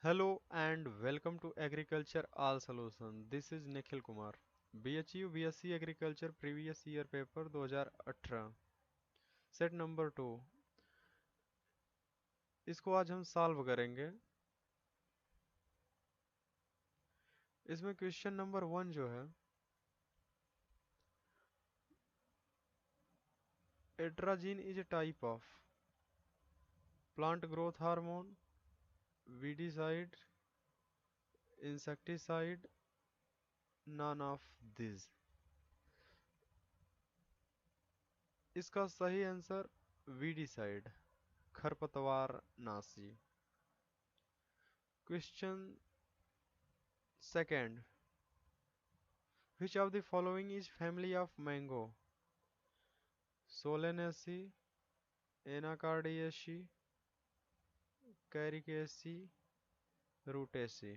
Hello and welcome to Agriculture All Solution. This is Nikhil Kumar. BHU BSc Agriculture previous year paper 2018 set number 2। इसको आज हम solve करेंगे। इसमें question number 1 जो है, atrazine is a type of plant growth hormone, weedicide, insecticide, non of this. इसका सही answer weedicide, खरपतवार नाशी। Question second, which of the following is family of mango? Solanaceae, Anacardiaceae, Caricaceae, Rutaceae।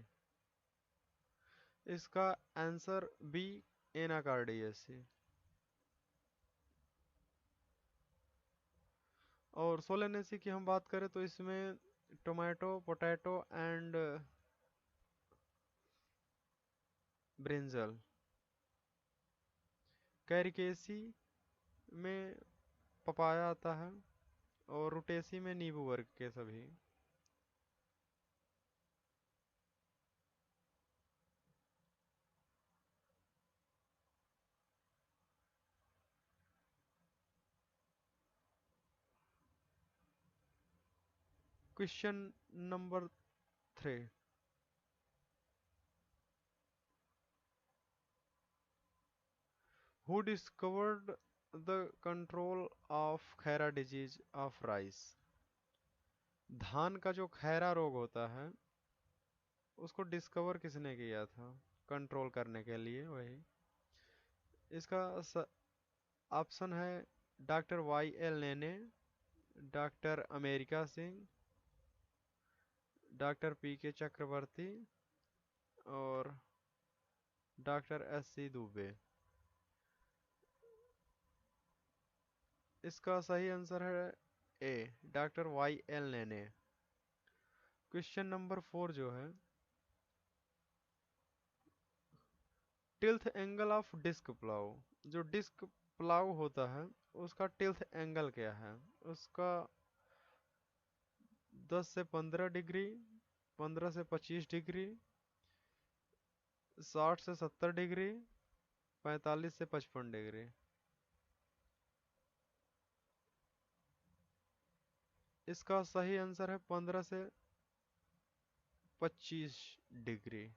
इसका answer B, Anacardiaceae। और Solanaceae की हम बात करें तो इसमें tomato, potato and brinjal. Caricaceae में पपाया आता है और रुटेसी में नींबू वर्ग के सभी। Question number 3, who discovered the control of Khaira disease of rice? धान का जो खैरा रोग होता है उसको डिस्कवर किसने किया था कंट्रोल करने के लिए? वही इसका ऑप्शन है doctor Y L Nene, doctor Amrika Singh, doctor P K Chakravarti और डॉक्टर एस सी दुबे। इसका सही आंसर है A, doctor Y L Nene. Question number 4 जो है, tilt angle of disc plough. जो डिस्क प्लाउ होता है उसका टिल्थ एंगल क्या है? उसका 10 से 15 डिग्री, 15 से 25 डिग्री, 60 से 70 डिग्री, 45 से 55 डिग्री। इसका सही आंसर है 15 से 25 degree.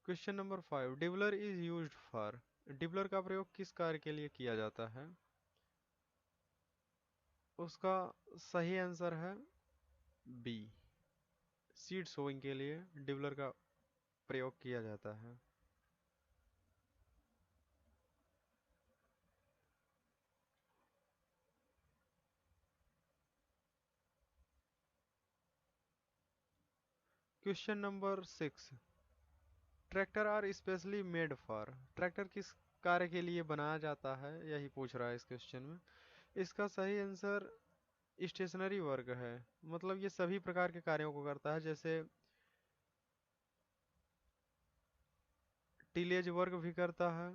Question number 5, dibbler is used for. Dibbler का प्रयोग किस कार्य के लिए किया जाता है? उसका सही आंसर है बी, सीड सोइंग के लिए डिबलर का प्रयोग किया जाता है। Question number 6, tractor are specially made for. Tractor किस कार्य के लिए बनाया जाता है, यही पूछ रहा है इस क्वेश्चन में। इसका सही आंसर स्टेशनरी वर्क है, मतलब ये सभी प्रकार के कार्यों को करता है, जैसे टिलेज वर्क भी करता है,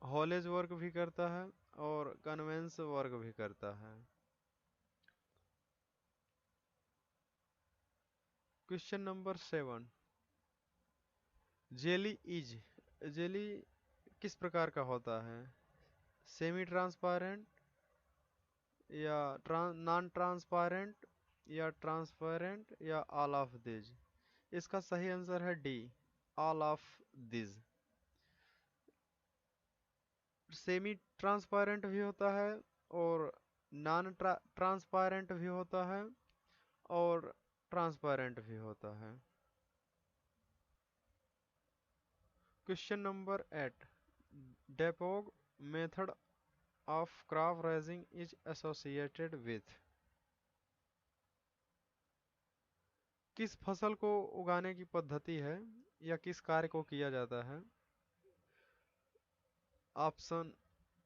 हॉलेज वर्क भी करता है और कन्वेंस वर्क भी करता है। Question number 7, jelly is. Jelly किस प्रकार का होता है? सेमी ट्रांसपेरेंट या नॉन ट्रांसपेरेंट या ट्रांसपेरेंट या ऑल ऑफ दिस। इसका सही आंसर है D, all of this. Semi transparent भी होता है और नॉन ट्रांसपेरेंट भी होता है और ट्रांसपेरेंट भी होता है। Question number 8, डेपोग method of crop raising is associated with. किस फसल को उगाने की पद्धति है या किस कार्य को किया जाता है? Option,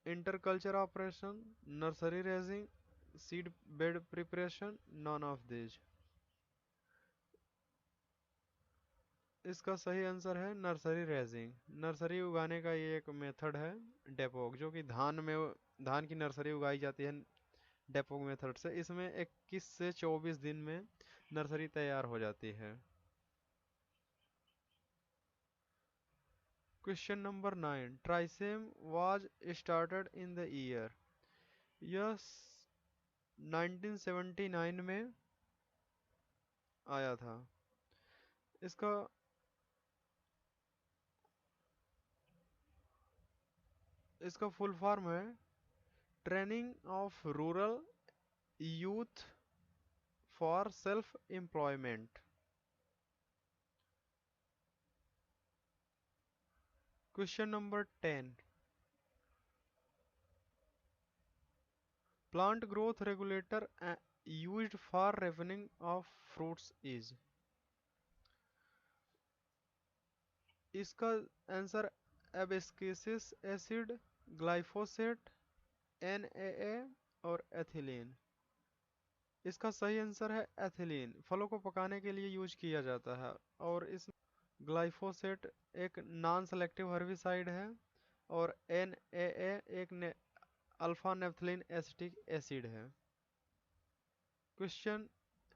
interculture operation, nursery raising, seed bed preparation, non of this. इसका सही आंसर है नर्सरी रेजिंग। नर्सरी उगाने का ये एक मेथड है डेपोक, जो कि धान की नर्सरी उगाई जाती है डेपोक मेथड से। इसमें 21 से 24 दिन में नर्सरी तैयार हो जाती है। Question number 9, TRYSEM was started in the year. यह 1979 में आया था। इसका इसका फुल फॉर्म है training of rural youth for self employment. Question number 10, plant growth regulator used for ripening of fruits is. इसका answer abscisic acid, glyphosate, NAA और ethylene. इसका सही आंसर है एथिलीन। फलों को पकाने के लिए यूज किया जाता है। और इस ग्लाइफोसेट एक नॉन सेलेक्टिव हर्बिसाइड है। और एनएए एक अल्फा नेफ्थलीन एसिटिक एसिड है। Question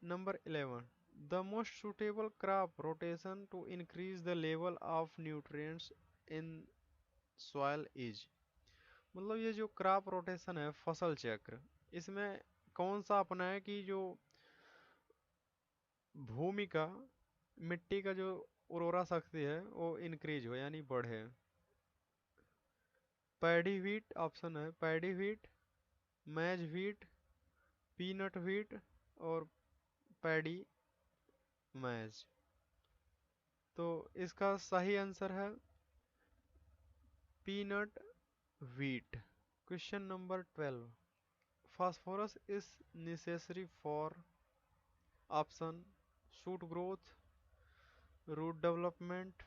number 11, the most suitable crop rotation to increase the level of nutrients in soil is. मतलब ये जो क्रॉप रोटेशन है, फसल चक्र, इसमें कौन सा अपनाएं कि जो भूमि का, मिट्टी का जो उर्वरा शक्ति है वो इंक्रीज हो यानी बढ़े। पैडी व्हीट ऑप्शन है, paddy wheat, maize wheat, peanut wheat और पैडी मैज। तो इसका सही आंसर है peanut wheat. Question number 12, phosphorus is necessary for option shoot growth, root development,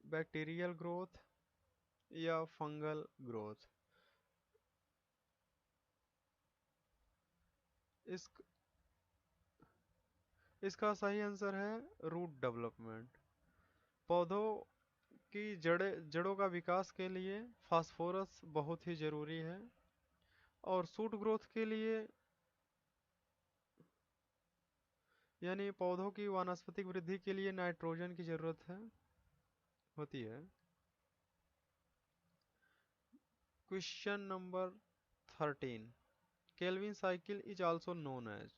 bacterial growth या फंगल ग्रोथ। इस इसका सही आंसर है रूट डेवलपमेंट। पौधों की जड़ों का विकास के लिए फास्फोरस बहुत ही जरूरी है। और सूट ग्रोथ के लिए यानी पौधों की वानस्पतिक वृद्धि के लिए नाइट्रोजन की जरूरत है होती है। Question number 13, Calvin cycle is also known as.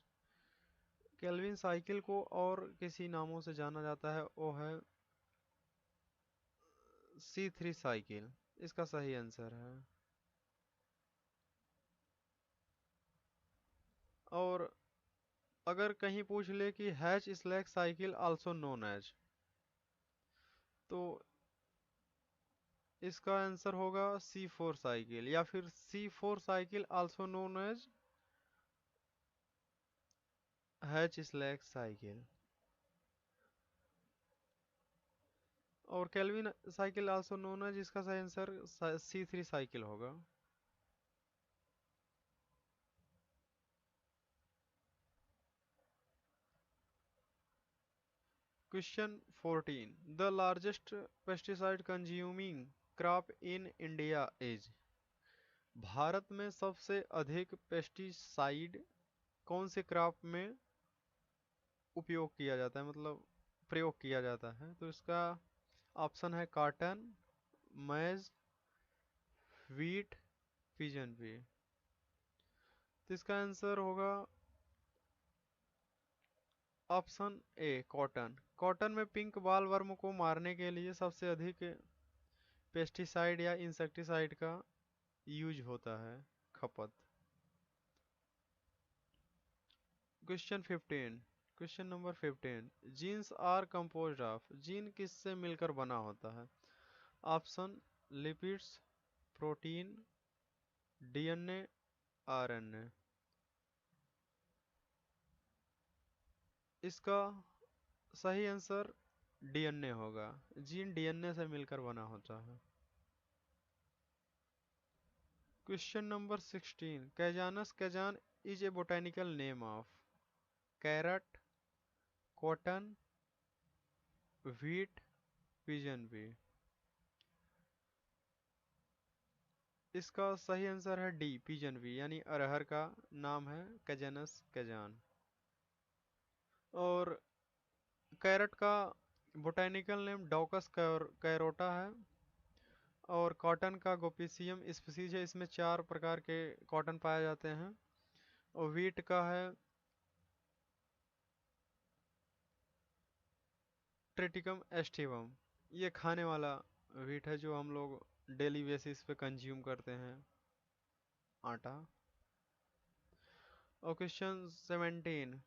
Calvin cycle को और किसी नामों से जाना जाता है, वो है C3 साइकिल। इसका सही आंसर है। और अगर कहीं पूछ ले कि Hatch Slack cycle also known as, तो इसका आंसर होगा C4 साइकिल या फिर C4 cycle also known as Hatch Slack cycle. और Calvin cycle also known as, इसका सही आंसर C3 साइकिल होगा। Question 14, the largest pesticide consuming crop in India is. Bharat में सबसे अधिक पेस्टिसाइड कौन से क्रॉप में उपयोग किया जाता है, मतलब प्रयोग किया जाता है। तो इसका ऑप्शन है कॉटन, मैज, व्हीट, पिजन पे। तो इसका आंसर होगा ऑप्शन ए कॉटन। कॉटन में पिंक बाल वर्म को मारने के लिए सबसे अधिक पेस्टिसाइड या इंसेक्टिसाइड का यूज होता है, खपत। Question 15, question number 15, genes are composed of. Gene किससे मिलकर बना होता है। Option lipids, protein, DNA, RNA. इसका सही आंसर डीएनए होगा। जीन डीएनए से मिलकर बना होता है। Question number 16, Cajanus cajan is a botanical name of carrot, cotton, wheat, pigeon pea. इसका सही आंसर है डी, पिजन बी, यानी अरहर का नाम है कैजानस कैजान। और कैरट का बोटेनिकल नेम डॉकस कैरोटा है। और कॉटन का गोपिसियम स्पीसीज है, इसमें 4 प्रकार के कॉटन पाए जाते हैं। और वीट का है ट्रिटिकम एस्टिवम, ये खाने वाला वीट है जो हम लोग डेली बेसिस पे कंज्यूम करते हैं, आटा। और question 17,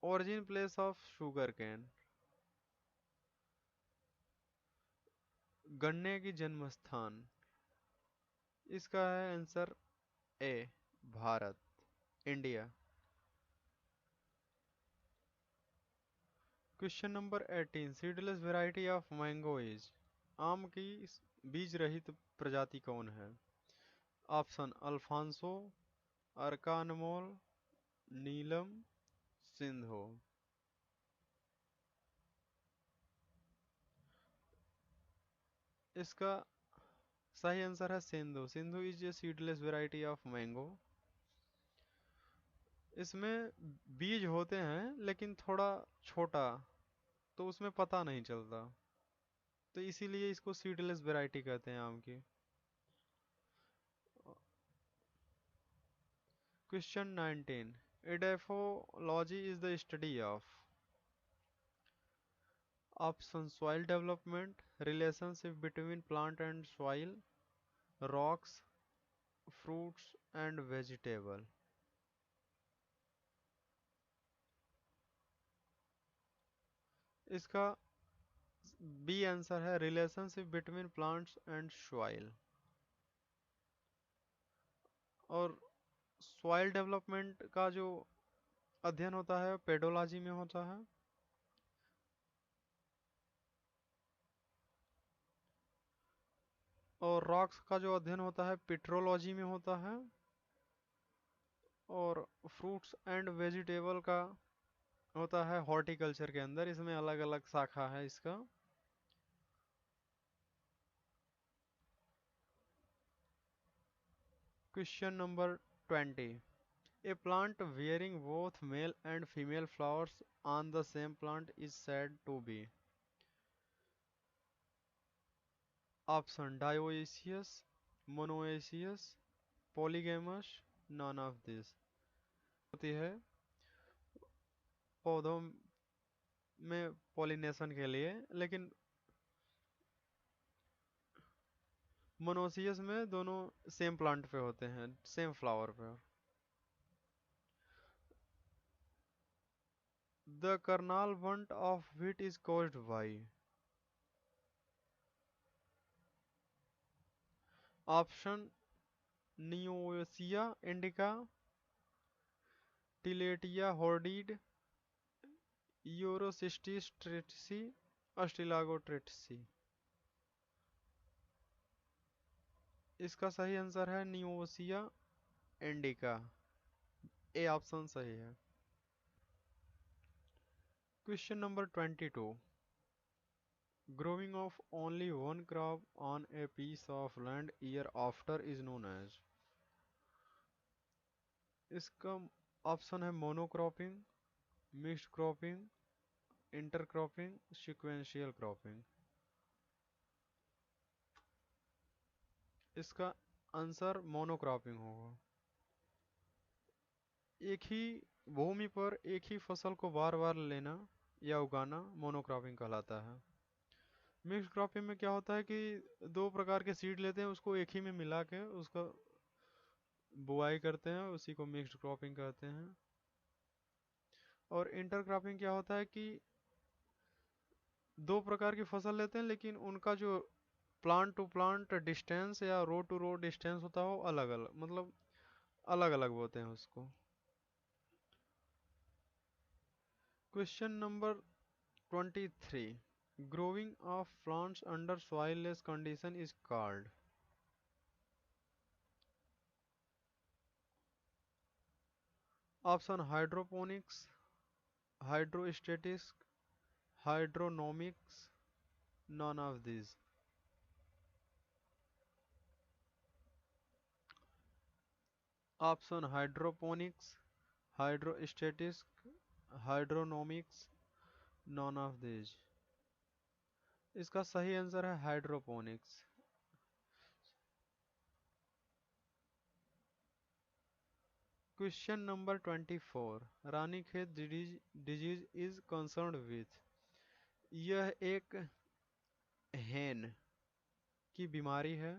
origin place of sugar cane, गन्ने की जन्म स्थान। इसका है answer A, Bharat, India. Question number 18, seedless variety of mango is, आम की बीज रहित प्रजाति कौन है? ऑप्शन अल्फांसो, अर्का अनमोल, नीलम, सिंधो। इसका सही आंसर है Sindhu. Sindhu is a seedless variety of mango. इसमें बीज होते हैं लेकिन थोड़ा छोटा, तो उसमें पता नहीं चलता, तो इसीलिए इसको सीडलेस वैरायटी कहते हैं आम की। Question 19, edaphology is the study of, option soil development, relationship between plant and soil, rocks, fruits and vegetable. इसका बी आंसर है relationship between plants and soil. और सॉइल डेवलपमेंट का जो अध्ययन होता है पेडोलॉजी में होता है। और रॉक्स का जो अध्ययन होता है पेट्रोलॉजी में होता है। और फ्रूट्स एंड वेजिटेबल का होता है हॉर्टिकल्चर के अंदर, इसमें अलग अलग शाखा है इसका। Question number 20, a plant bearing both male and female flowers on the same plant is said to be, option dioecious, monoecious, polygamous, none of this. होती है पौधों में पॉलिनेशन के लिए, लेकिन मोनोसियस में दोनों सेम प्लांट पे होते हैं, सेम फ्लावर पे। The Karnal bunt of wheat is caused by, option Neovossia indica, Tilletia hordei, Urocystis tritici, Ustilago tritici. इसका सही आंसर है नियोसिया इंडिका, ए ऑप्शन सही है। Question number 22, growing of only one crop on a piece of land year after is known as, इसका option है monocropping, mixed cropping, intercropping, sequential cropping. इसका answer monocropping होगा। एक ही भूमि पर एक ही फसल को बार बार लेना या उगाना मोनोक्रॉपिंग कहलाता है। मिक्स क्रॉपिंग में क्या होता है कि 2 प्रकार के सीड लेते हैं, उसको एक ही में मिला के उसका बुआई करते हैं, उसी को मिक्स्ड क्रॉपिंग कहते हैं। और इंटरक्रॉपिंग क्या होता है कि 2 प्रकार की फसल लेते हैं लेकिन उनका जो प्लांट टू प्लांट डिस्टेंस या रो टू रो डिस्टेंस होता है वो अलग अलग, मतलब अलग अलग बोलते हैं उसको। Question number 23, growing of plants under soilless condition is called, option hydroponics, hydrostatics, hydronomics, none of this. Option hydroponics, hydrostatics, hydronomics, none of this. इसका सही आंसर है hydroponics. Question number 24, Ranikhet disease is concerned with. यह एक हेन की बीमारी है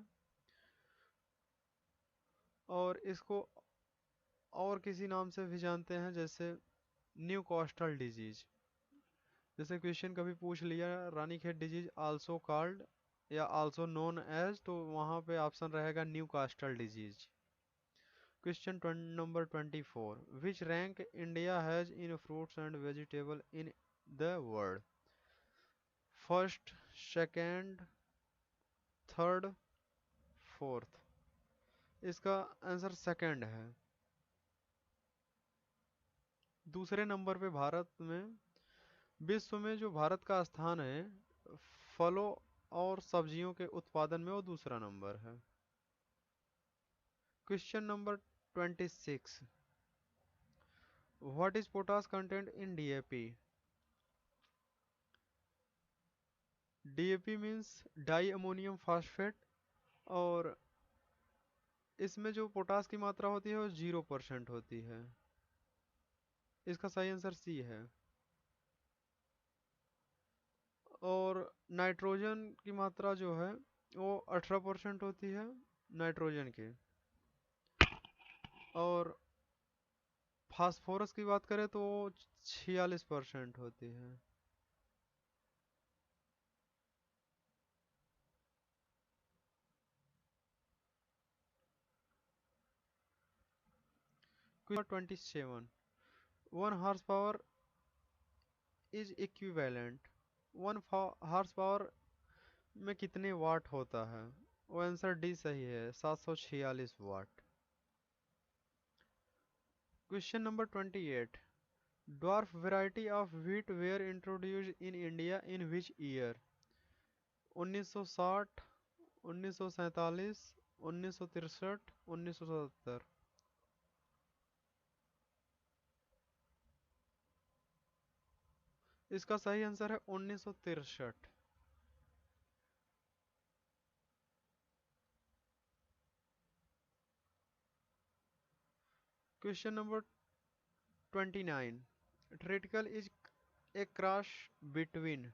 और इसको और किसी नाम से भी जानते हैं, जैसे न्यू कोस्टल डिजीज। जैसे क्वेश्चन कभी पूछ लिया रानीखेत डिजीज आल्सो कॉल्ड या आल्सो नोन एज, तो वहां पे ऑप्शन रहेगा new कास्टल disease. Question number 24, which rank India has in fruits and vegetable in the world. First, second, third, fourth. इसका आंसर सेकंड है। दूसरे नंबर पे भारत में, विश्व में जो भारत का स्थान है फलों और सब्जियों के उत्पादन में, वो दूसरा नंबर है। Question number 26, what is potash content in DAP. DAP means di ammonium phosphate, और इसमें जो पोटास की मात्रा होती है वो 0% होती है। इसका सही आंसर सी है। और नाइट्रोजन की मात्रा जो है वो 18% होती है नाइट्रोजन की। और फास्फोरस की बात करें तो 46% होती है। Question 27, one horse power is equivalent. One horse power में कितने वाट होता है। वो आंसर डी सही है, 746 watt. Question number 28, dwarf variety of wheat were introduced in India in which year. 1960, 1947, 1963, 1970। इसका सही आंसर है 1963। Question number 29, triticale is a cross between.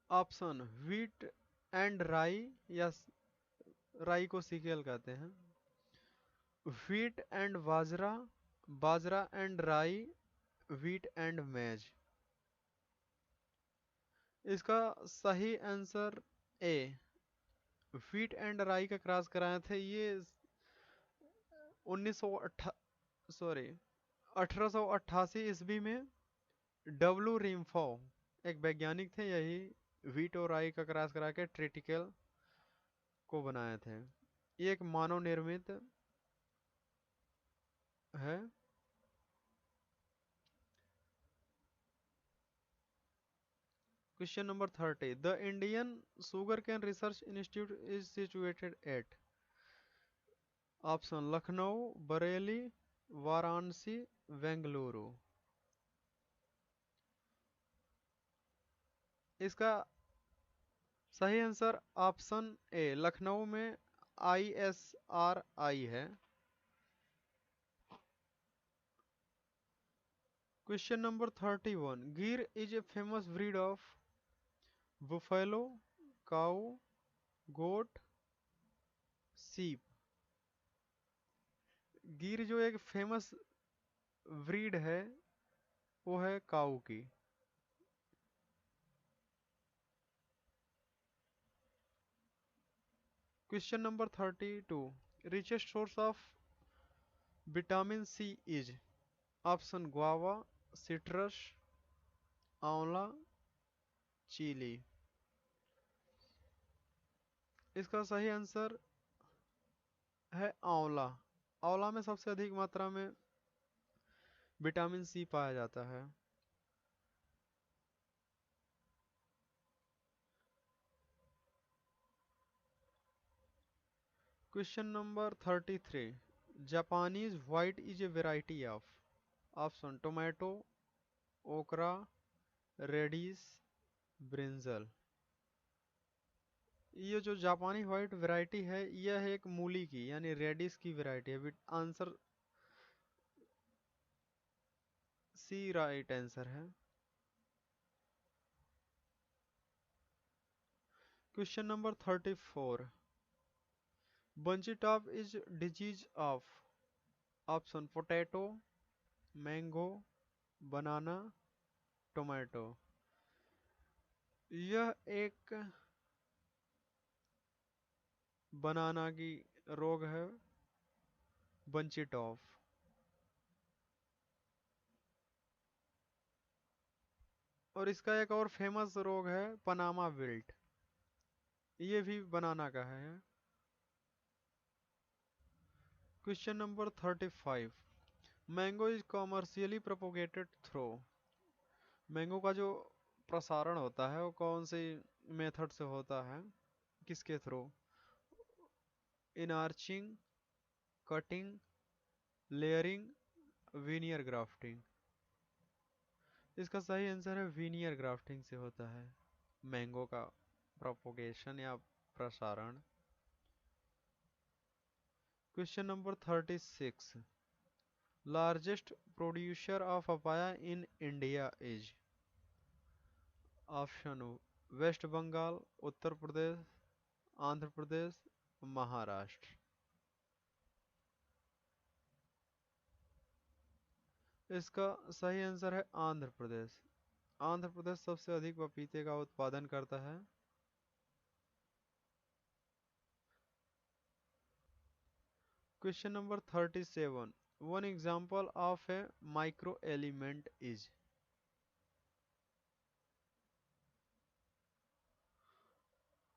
Option wheat and rye, या राई को सीरियल कहते हैं। Wheat and bajra, bajra and rye, wheat and maize. इसका सही answer A, wheat and राई का क्रॉस कराए थे ये 1988 1888 ईस्वी में। डब्लू रिम्फो एक वैज्ञानिक थे, यही व्हीट और राई का क्रॉस करा के ट्रिटिकल को बनाए थे। ये एक मानव निर्मित है। Question number 30, the Indian sugar cane research institute is situated at. Option Lucknow, Bareilly, Varanasi, Bengaluru. इसका सही आंसर ऑप्शन ए, लखनऊ में ISRI है। Question number 31, Gir is a famous breed of buffalo, cow, goat, sheep. Gir जो एक फेमस ब्रीड है वो है काऊ की। Question number 32, richest source of vitamin C is. Option guava, citrus, amla, chilli. इसका सही आंसर है आंवला। आंवला में सबसे अधिक मात्रा में विटामिन सी पाया जाता है। Question number 33। Japanese white is a variety of. Option tomato, ओकरा, रेडिस, ब्रिंजल। ये जो जापानी व्हाइट वैरायटी है यह एक मूली की यानी रेडिस की वैरायटी है। आंसर सी राइट आंसर है। Question number 34। Bunchy top is disease of. Option potato, mango, banana, tomato. यह एक बनाना की रोग है, बंची टॉप। और इसका एक और फेमस रोग है पनामा विल्ट, ये भी बनाना का है। Question number 35। Mango is commercially propagated through. Mango का जो प्रसारण होता है वो कौन सी मेथड से होता है, किसके through? Inarching, cutting, layering, veneer grafting. इसका सही आंसर है वीनियर ग्राफ्टिंग से होता है मैंगो का प्रोपोगेशन या प्रसारण। Question number 36। Largest producer of papaya in India is. Option West Bengal, Uttar Pradesh, Andhra Pradesh, Maharashtra. इसका सही आंसर है आंध्र प्रदेश। आंध्र प्रदेश सबसे अधिक पपीते का उत्पादन करता है। Question number 37। One example of A micro element is.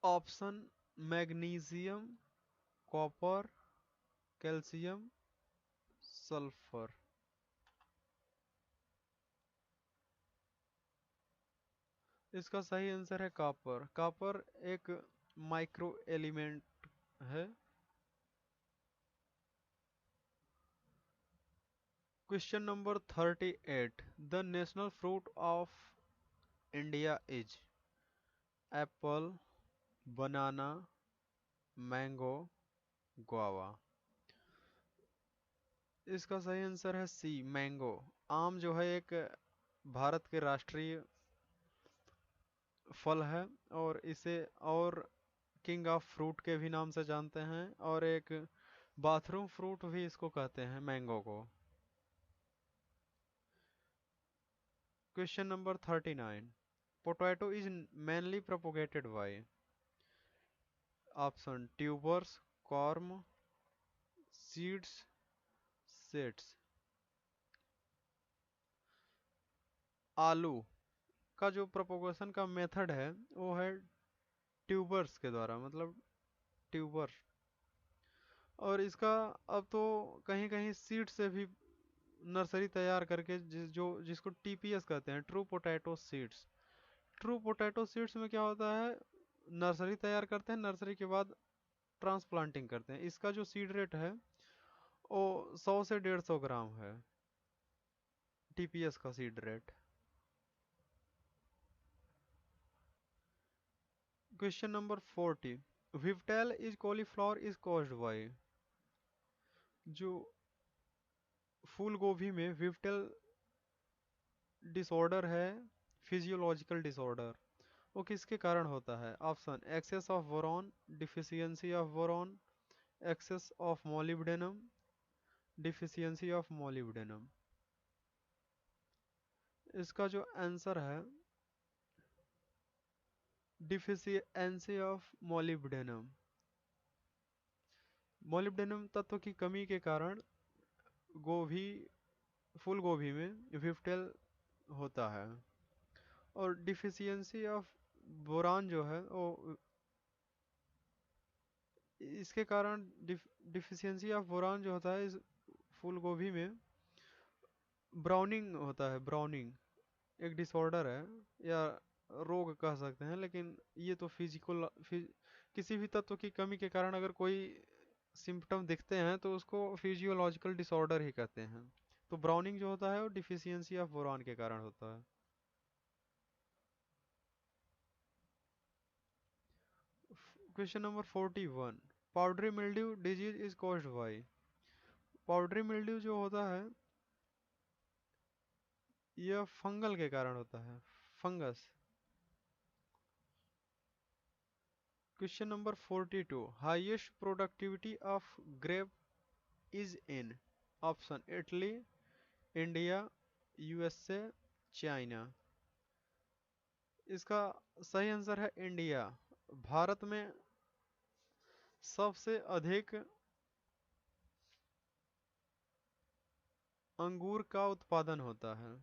Option magnesium, copper, calcium, sulphur. इसका सही आंसर है कॉपर। कॉपर एक माइक्रो एलिमेंट है। Question number 38। The national fruit of India is. Apple, banana, mango, guava. इसका सही answer है सी mango. आम जो है एक भारत के राष्ट्रीय फल है और इसे और किंग ऑफ फ्रूट के भी नाम से जानते हैं और एक बाथरूम फ्रूट भी इसको कहते हैं मैंगो को। Question number 39। Potato is mainly propagated bye. Option tubers, corm, seeds, seeds. आलू का जो प्रोपोगेशन का मेथड है वो है ट्यूबर्स के द्वारा, मतलब ट्यूबर। और इसका अब तो कहीं कहीं सीड से भी नर्सरी तैयार करके जिसको टीपीएस कहते हैं, true potato seeds. True potato seeds में क्या होता है, नर्सरी तैयार करते हैं, नर्सरी के बाद ट्रांसप्लांटिंग करते हैं। इसका जो सीड रेट है वो 100 से 150 ग्राम है, टीपीएस का seed rate. Question number 40। Whiptail is cauliflower is caused by. जो फूल गोभी में विप्टेल डिसऑर्डर है, फिजियोलॉजिकल डिसऑर्डर, वो किसके कारण होता है? Option excess of boron, deficiency of boron, excess of molybdenum, deficiency of molybdenum. इसका जो आंसर है डिफिशियंसी ऑफ मोलिब्डेनम। मोलिब्डेनम तत्व की कमी के कारण गोभी फूल गोभी में विप्टेल होता है। और डिफिशियंसी ऑफ बोरान जो है वो इसके कारण डिफिशियंसी ऑफ बोरान जो होता है इस फूल गोभी में, ब्राउनिंग होता है। ब्राउनिंग एक डिसऑर्डर है या रोग कह सकते हैं, लेकिन ये तो किसी भी तत्व की कमी के कारण अगर कोई सिम्टम दिखते हैं तो उसको फिजियोलॉजिकल डिसऑर्डर ही कहते हैं। तो ब्राउनिंग जो होता है वो डिफिशियंसी ऑफ बोरान के कारण होता है। Question number 41, powdery mildew disease is caused bye. Powdery mildew जो होता है यह फंगल के कारण होता है, fungus. Question number 42, highest productivity of grape is in. Option Italy, India, USA, China. इसका सही आंसर है इंडिया। भारत में सबसे अधिक अंगूर का उत्पादन होता है।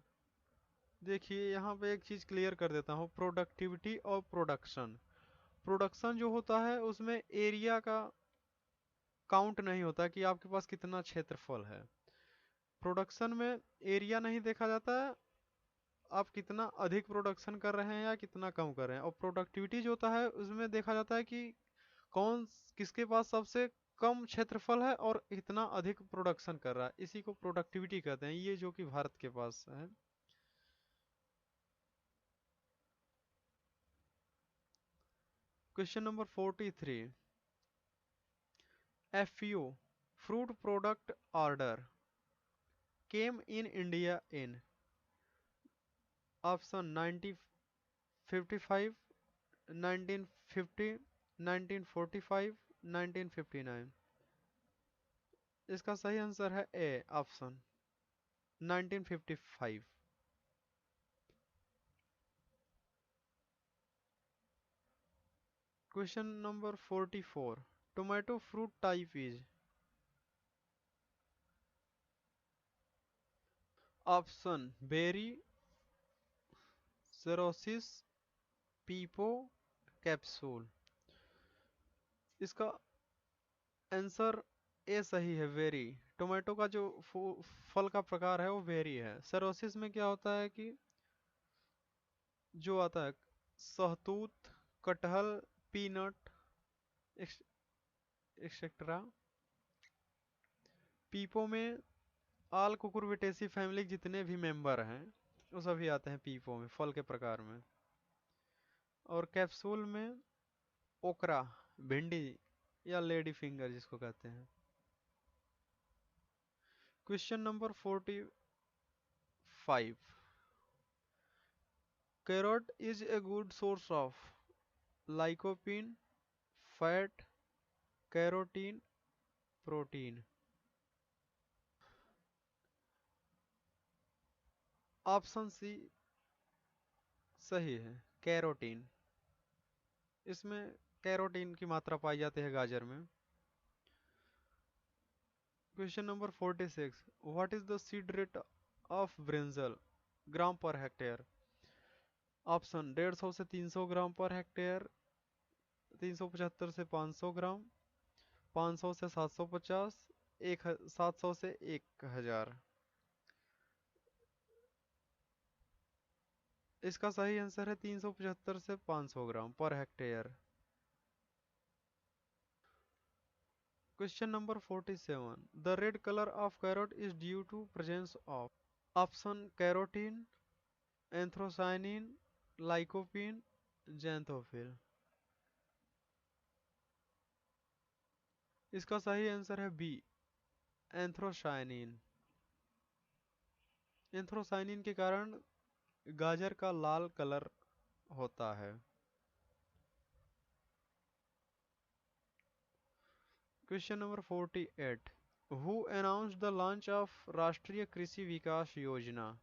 देखिए यहाँ पे एक चीज क्लियर कर देता हूँ, प्रोडक्टिविटी और प्रोडक्शन। प्रोडक्शन जो होता है उसमें एरिया का काउंट नहीं होता कि आपके पास कितना क्षेत्रफल है। प्रोडक्शन में एरिया नहीं देखा जाता है, आप कितना अधिक प्रोडक्शन कर रहे हैं या कितना कम कर रहे हैं। और प्रोडक्टिविटी जो होता है उसमें देखा जाता है कि किसके पास सबसे कम क्षेत्रफल है और इतना अधिक प्रोडक्शन कर रहा है, इसी को प्रोडक्टिविटी कहते हैं, ये जो कि भारत के पास है। Question number 43, FU fruit product order came in India in। Option 1955, 1950, 1945, 1959। इसका सही आंसर है A option 1955। Question number 44, tomato fruit type is. Option berry, sorosis, pepo, capsule. इसका आंसर ए सही है, वेरी। टोमेटो का जो फल का प्रकार है वो वेरी है। सेरोसिस में क्या होता है कि जो आता है सहतूत, कटहल, पीनट, एक्सेट्रा। पीपो में आल कुकुरबिटेसी फैमिली के जितने भी मेंबर हैं वो सभी आते हैं पीपो में, फल के प्रकार में। और कैप्सूल में ओकरा, भिंडी या लेडी फिंगर जिसको कहते हैं। Question number 45, carrot is a good source of lycopene, fat, carotene, protein. Option C सही है, कैरोटीन। इसमें कैरोटीन की मात्रा पाई जाती है गाजर में। Question number 46, what is the seed rate of brinjal gram per hectare. Option 150 से 300 ग्राम पर हेक्टेयर, 375 से 500 ग्राम, 500 से 750, 700 से 1000। इसका सही आंसर है 375 से 500 gram per hectare. Question number 47, the red colour of carrot is due to presence of. Option carotene, anthocyanin, lycopene, xanthophyll. इसका सही आंसर है बी, एंथ्रोसाइनिन। एंथ्रोसाइनिन के कारण गाजर का लाल कलर होता है। Question number 48, who announced the launch of राष्ट्रीय कृषि विकास योजना।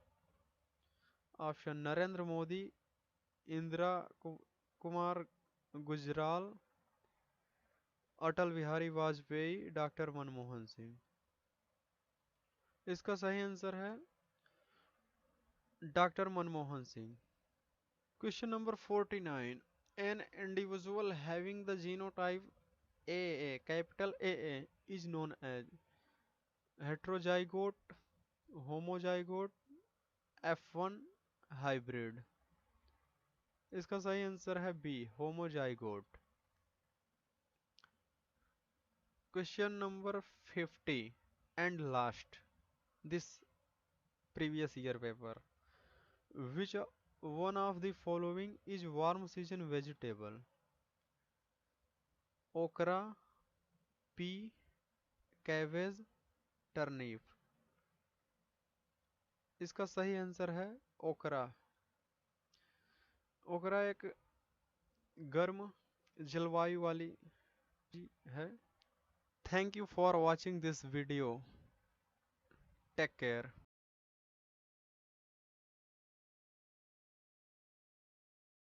Option Narendra Modi, Indira Kumar Gujral, Atal Bihari Vajpayee, doctor Manmohan Singh. इसका सही आंसर है doctor Manmohan Singh. Question number 49, an individual having the genotype A, capital A is known as heterozygote, homozygote, F1 hybrid। इसका सही आंसर है B, homozygote. Question number 50 and last this previous year paper, which one of the following is warm season vegetable? okra, pea, cabbage, turnip। इसका सही answer है ओकरा। ओकरा एक गर्म जलवायु वाली है। Thank you for watching this video. Take care.